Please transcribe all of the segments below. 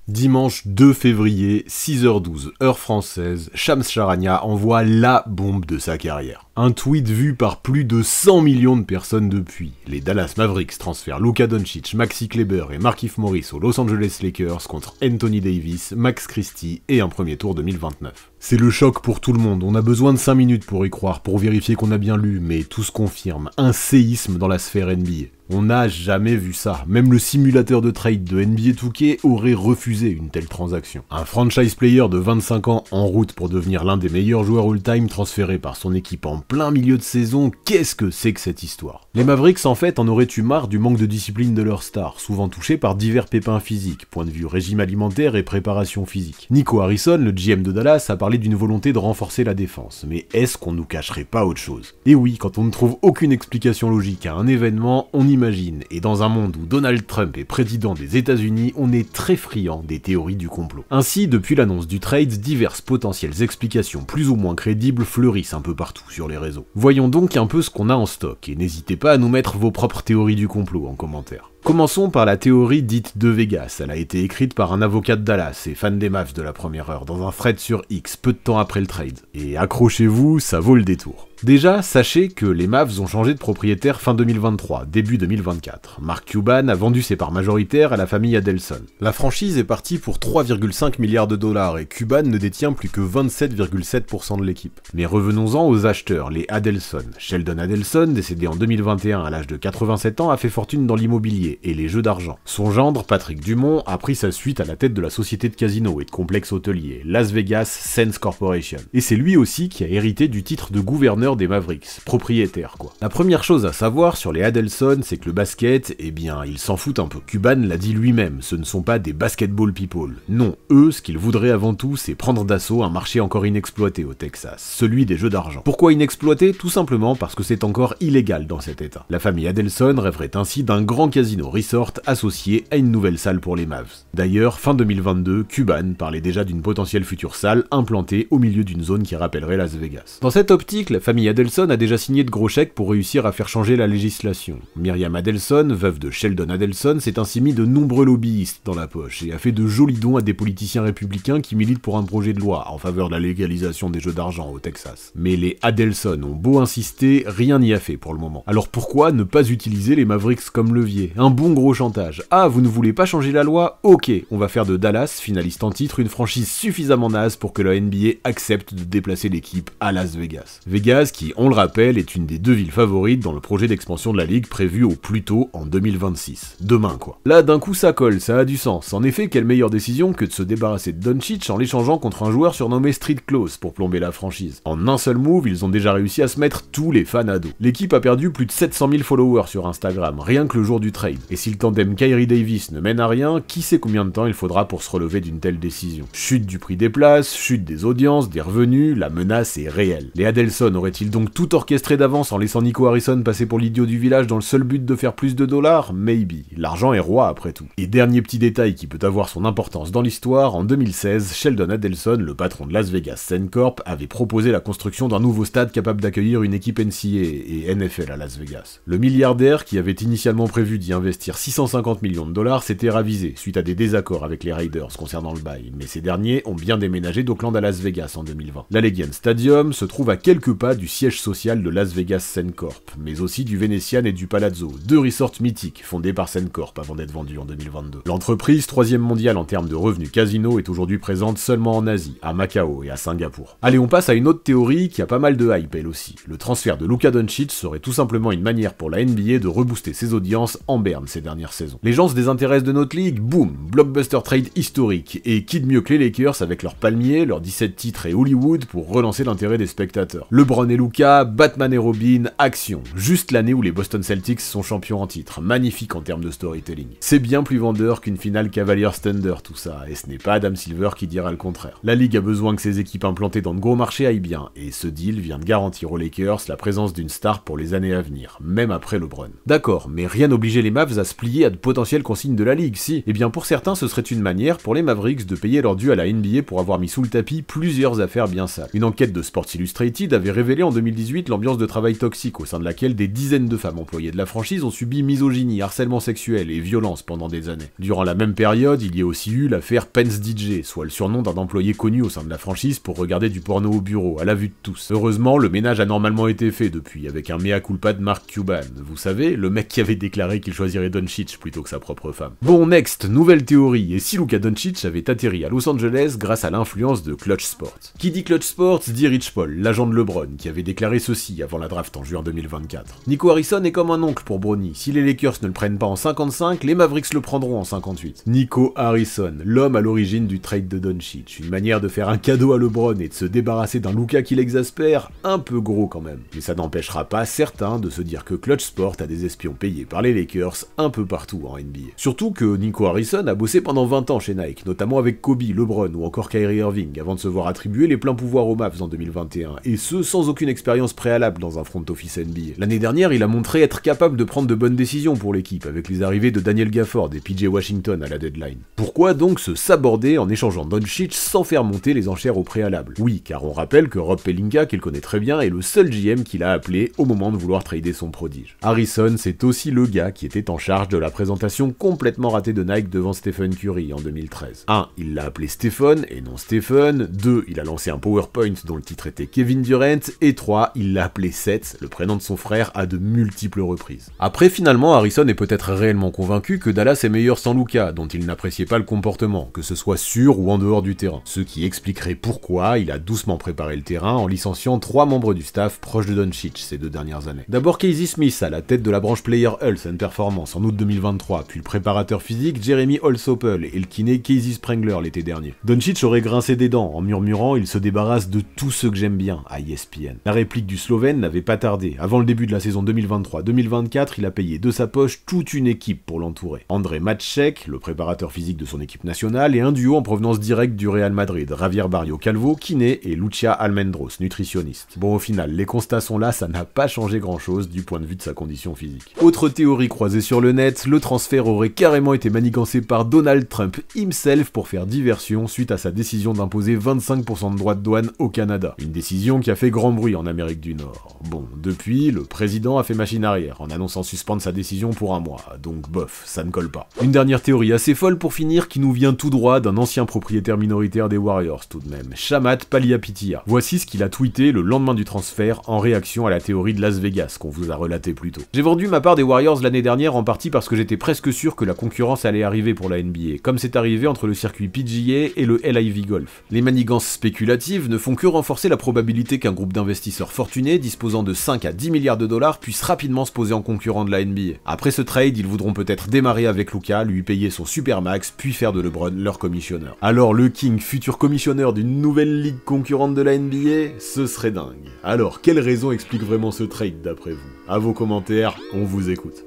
Dimanche 2 février, 6h12, heure française, Shams Charania envoie la bombe de sa carrière. Un tweet vu par plus de 100 millions de personnes depuis. Les Dallas Mavericks transfèrent Luka Doncic, Maxi Kleber et Markieff Morris aux Los Angeles Lakers contre Anthony Davis, Max Christie et un premier tour 2029. C'est le choc pour tout le monde, on a besoin de 5 minutes pour y croire, pour vérifier qu'on a bien lu, mais tout se confirme, un séisme dans la sphère NBA. On n'a jamais vu ça, même le simulateur de trade de NBA 2K aurait refusé une telle transaction. Un franchise player de 25 ans en route pour devenir l'un des meilleurs joueurs all-time transféré par son équipe en plein milieu de saison, qu'est-ce que c'est que cette histoire? Les Mavericks en fait en auraient eu marre du manque de discipline de leurs stars, souvent touchés par divers pépins physiques, point de vue régime alimentaire et préparation physique. Nico Harrison, le GM de Dallas, a parlé d'une volonté de renforcer la défense, mais est-ce qu'on nous cacherait pas autre chose? Et oui, quand on ne trouve aucune explication logique à un événement, on imagine, et dans un monde où Donald Trump est président des États-Unis, on est très friand des théories du complot. Ainsi, depuis l'annonce du trade, diverses potentielles explications plus ou moins crédibles fleurissent un peu partout sur les réseaux. Voyons donc un peu ce qu'on a en stock, et n'hésitez pas à nous mettre vos propres théories du complot en commentaire. Commençons par la théorie dite de Vegas. Elle a été écrite par un avocat de Dallas et fan des Mavs de la première heure dans un thread sur X peu de temps après le trade. Et accrochez-vous, ça vaut le détour. Déjà, sachez que les Mavs ont changé de propriétaire fin 2023, début 2024. Mark Cuban a vendu ses parts majoritaires à la famille Adelson. La franchise est partie pour 3,5 milliards de dollars et Cuban ne détient plus que 27,7% de l'équipe. Mais revenons-en aux acheteurs, les Adelson. Sheldon Adelson, décédé en 2021 à l'âge de 87 ans, a fait fortune dans l'immobilier et les jeux d'argent. Son gendre, Patrick Dumont, a pris sa suite à la tête de la société de casino et de complexe hôtelier, Las Vegas Sands Corporation. Et c'est lui aussi qui a hérité du titre de gouverneur des Mavericks, propriétaire quoi. La première chose à savoir sur les Adelson, c'est que le basket, eh bien, ils s'en foutent un peu. Cuban l'a dit lui-même, ce ne sont pas des basketball people. Non, eux, ce qu'ils voudraient avant tout, c'est prendre d'assaut un marché encore inexploité au Texas, celui des jeux d'argent. Pourquoi inexploité? Tout simplement parce que c'est encore illégal dans cet état. La famille Adelson rêverait ainsi d'un grand casino resort associé à une nouvelle salle pour les Mavs. D'ailleurs, fin 2022, Cuban parlait déjà d'une potentielle future salle implantée au milieu d'une zone qui rappellerait Las Vegas. Dans cette optique, la famille Adelson a déjà signé de gros chèques pour réussir à faire changer la législation. Myriam Adelson, veuve de Sheldon Adelson, s'est ainsi mis de nombreux lobbyistes dans la poche et a fait de jolis dons à des politiciens républicains qui militent pour un projet de loi en faveur de la légalisation des jeux d'argent au Texas. Mais les Adelson ont beau insister, rien n'y a fait pour le moment. Alors pourquoi ne pas utiliser les Mavericks comme levier? Un bon gros chantage. Ah, vous ne voulez pas changer la loi? Ok, on va faire de Dallas, finaliste en titre, une franchise suffisamment naze pour que la NBA accepte de déplacer l'équipe à Las Vegas. Vegas qui, on le rappelle, est une des deux villes favorites dans le projet d'expansion de la ligue prévu au plus tôt en 2026. Demain quoi. Là d'un coup ça colle, ça a du sens. En effet, quelle meilleure décision que de se débarrasser de Doncic en l'échangeant contre un joueur surnommé Street Close pour plomber la franchise. En un seul move, ils ont déjà réussi à se mettre tous les fans à dos. L'équipe a perdu plus de 700 000 followers sur Instagram, rien que le jour du trade. Et si le tandem Kyrie Davis ne mène à rien, qui sait combien de temps il faudra pour se relever d'une telle décision. Chute du prix des places, chute des audiences, des revenus, la menace est réelle. Les Adelson auraient-ils donc tout orchestré d'avance en laissant Nico Harrison passer pour l'idiot du village dans le seul but de faire plus de dollars? Maybe. L'argent est roi après tout. Et dernier petit détail qui peut avoir son importance dans l'histoire, en 2016, Sheldon Adelson, le patron de Las Vegas Sands Corp, avait proposé la construction d'un nouveau stade capable d'accueillir une équipe NCAA et NFL à Las Vegas. Le milliardaire, qui avait initialement prévu d'y investir 650 millions de dollars, s'était ravisé suite à des désaccords avec les Raiders concernant le bail, mais ces derniers ont bien déménagé d'Oakland à Las Vegas en 2020. L'Allegiant Stadium se trouve à quelques pas du siège social de Las Vegas Sands Corp, mais aussi du Venetian et du Palazzo, deux resorts mythiques fondés par Sands Corp avant d'être vendus en 2022. L'entreprise, 3e mondiale en termes de revenus casino, est aujourd'hui présente seulement en Asie, à Macao et à Singapour. Allez, on passe à une autre théorie qui a pas mal de hype elle aussi. Le transfert de Luka Doncic serait tout simplement une manière pour la NBA de rebooster ses audiences en berne ces dernières saisons. Les gens se désintéressent de notre ligue, boum, blockbuster trade historique, et qui de mieux que les Lakers avec leurs palmiers, leurs 17 titres et Hollywood pour relancer l'intérêt des spectateurs. LeBron et Luka, Batman et Robin, action. Juste l'année où les Boston Celtics sont champions en titre. Magnifique en termes de storytelling. C'est bien plus vendeur qu'une finale Cavaliers-Thunder tout ça, et ce n'est pas Adam Silver qui dira le contraire. La ligue a besoin que ses équipes implantées dans de gros marchés aillent bien, et ce deal vient de garantir aux Lakers la présence d'une star pour les années à venir, même après LeBron. D'accord, mais rien n'obligeait les Mavs Mavs à se plier à de potentielles consignes de la ligue, si. Eh bien pour certains ce serait une manière pour les Mavericks de payer leur dû à la NBA pour avoir mis sous le tapis plusieurs affaires bien sales. Une enquête de Sports Illustrated avait révélé en 2018 l'ambiance de travail toxique au sein de laquelle des dizaines de femmes employées de la franchise ont subi misogynie, harcèlement sexuel et violence pendant des années. Durant la même période, il y a aussi eu l'affaire Pence DJ, soit le surnom d'un employé connu au sein de la franchise pour regarder du porno au bureau, à la vue de tous. Heureusement, le ménage a normalement été fait depuis, avec un mea culpa de Mark Cuban. Vous savez, le mec qui avait déclaré qu'il choisirait Doncic plutôt que sa propre femme. Bon, next, nouvelle théorie, et si Luka Doncic avait atterri à Los Angeles grâce à l'influence de Clutch Sports. Qui dit Clutch Sports dit Rich Paul, l'agent de LeBron, qui avait déclaré ceci avant la draft en juin 2024. Nico Harrison est comme un oncle pour Bronny, si les Lakers ne le prennent pas en 55, les Mavericks le prendront en 58. Nico Harrison, l'homme à l'origine du trade de Doncic, une manière de faire un cadeau à LeBron et de se débarrasser d'un Luka qui l'exaspère, un peu gros quand même. Mais ça n'empêchera pas certains de se dire que Clutch Sport a des espions payés par les Lakers un peu partout en NBA. Surtout que Nico Harrison a bossé pendant 20 ans chez Nike, notamment avec Kobe, LeBron ou encore Kyrie Irving, avant de se voir attribuer les pleins pouvoirs aux Mavs en 2021, et ce sans aucune expérience préalable dans un front office NBA. L'année dernière, il a montré être capable de prendre de bonnes décisions pour l'équipe, avec les arrivées de Daniel Gafford et PJ Washington à la deadline. Pourquoi donc se saborder en échangeant Doncic sans faire monter les enchères au préalable? Oui, car on rappelle que Rob Pelinka, qu'il connaît très bien, est le seul GM qu'il a appelé au moment de vouloir trader son prodige. Harrison, c'est aussi le gars qui était en charge de la présentation complètement ratée de Nike devant Stephen Curry en 2013. 1. Il l'a appelé Stephen et non Stephen. 2. Il a lancé un PowerPoint dont le titre était Kevin Durant. Et 3. Il l'a appelé Seth, le prénom de son frère, à de multiples reprises. Après, finalement, Harrison est peut-être réellement convaincu que Dallas est meilleur sans Luka, dont il n'appréciait pas le comportement, que ce soit sur ou en dehors du terrain. Ce qui expliquerait pourquoi il a doucement préparé le terrain en licenciant 3 membres du staff proches de Doncic ces 2 dernières années. D'abord Casey Smith à la tête de la branche Player Health and Performance en août 2023, puis le préparateur physique Jeremy Holsopple et le kiné Casey Sprengler l'été dernier. Doncic aurait grincé des dents en murmurant « Il se débarrasse de tous ceux que j'aime bien » à ESPN. La réplique du Slovène n'avait pas tardé. Avant le début de la saison 2023-2024, il a payé de sa poche toute une équipe pour l'entourer. André Matchek, le préparateur physique de son équipe nationale, et un duo en provenance directe du Real Madrid, Javier Barrio Calvo, kiné, et Lucia Almendros, nutritionniste. Bon, au final, les constats sont là, ça n'a pas changé grand-chose du point de vue de sa condition physique. Autre théorie croisée sur le net, le transfert aurait carrément été manigancé par Donald Trump himself pour faire diversion suite à sa décision d'imposer 25% de droits de douane au Canada. Une décision qui a fait grand bruit en Amérique du Nord. Bon, depuis, le président a fait machine arrière en annonçant suspendre sa décision pour un mois, donc bof, ça ne colle pas. Une dernière théorie assez folle pour finir qui nous vient tout droit d'un ancien propriétaire minoritaire des Warriors tout de même, Shamat Palihapitiya. Voici ce qu'il a tweeté le lendemain du transfert en réaction à la théorie de Las Vegas qu'on vous a relaté plus tôt. J'ai vendu ma part des Warriors l'année dernière en partie parce que j'étais presque sûr que la concurrence allait arriver pour la NBA, comme c'est arrivé entre le circuit PGA et le LIV Golf. Les manigances spéculatives ne font que renforcer la probabilité qu'un groupe d'investisseurs fortunés disposant de 5 à 10 milliards de dollars puisse rapidement se poser en concurrent de la NBA. Après ce trade, ils voudront peut-être démarrer avec Luka, lui payer son supermax, puis faire de LeBron leur commissionneur. Alors le King, futur commissionneur d'une nouvelle ligue concurrente de la NBA, ce serait dingue. Alors, quelle raison explique vraiment ce trade d'après vous? À vos commentaires, on vous écoute.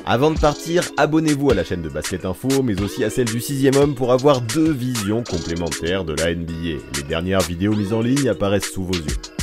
Avant de partir, abonnez-vous à la chaîne de Basket Info, mais aussi à celle du 6ème homme pour avoir 2 visions complémentaires de la NBA. Les dernières vidéos mises en ligne apparaissent sous vos yeux.